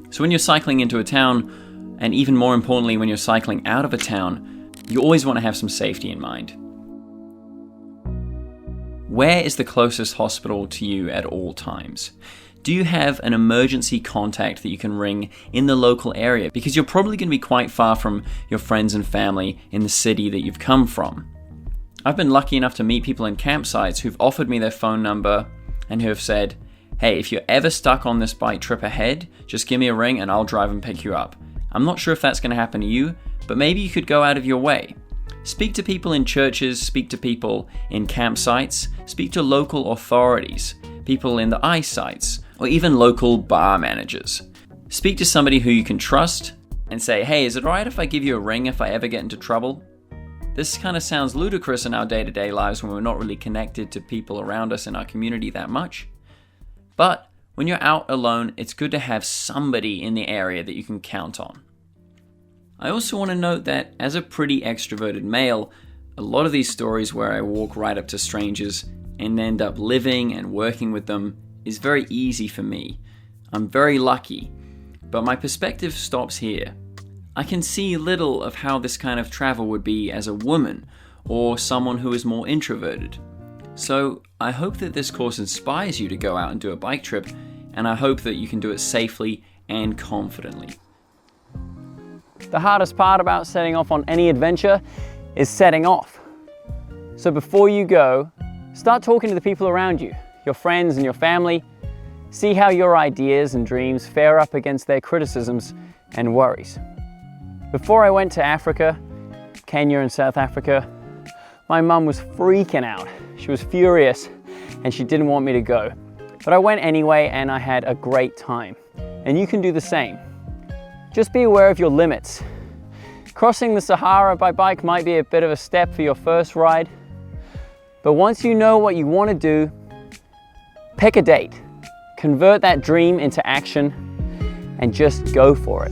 So when you're cycling into a town, and even more importantly when you're cycling out of a town, you always want to have some safety in mind. Where is the closest hospital to you at all times? Do you have an emergency contact that you can ring in the local area? Because you're probably going to be quite far from your friends and family in the city that you've come from. I've been lucky enough to meet people in campsites who've offered me their phone number and who have said, hey, if you're ever stuck on this bike trip ahead, just give me a ring and I'll drive and pick you up. I'm not sure if that's going to happen to you, but maybe you could go out of your way. Speak to people in churches, speak to people in campsites, speak to local authorities, people in the ice sites, or even local bar managers. Speak to somebody who you can trust and say, hey, is it alright if I give you a ring if I ever get into trouble? This kind of sounds ludicrous in our day-to-day lives when we're not really connected to people around us in our community that much. But when you're out alone, it's good to have somebody in the area that you can count on. I also want to note that as a pretty extroverted male, a lot of these stories where I walk right up to strangers and end up living and working with them is very easy for me. I'm very lucky, but my perspective stops here. I can see little of how this kind of travel would be as a woman or someone who is more introverted. So I hope that this course inspires you to go out and do a bike trip, and I hope that you can do it safely and confidently. The hardest part about setting off on any adventure is setting off. So before you go, start talking to the people around you, your friends and your family. See how your ideas and dreams fare up against their criticisms and worries. Before I went to Africa, Kenya and South Africa, my mum was freaking out. She was furious and she didn't want me to go. But I went anyway and I had a great time. And you can do the same. Just be aware of your limits. Crossing the Sahara by bike might be a bit of a step for your first ride, but once you know what you want to do, pick a date, convert that dream into action, and just go for it.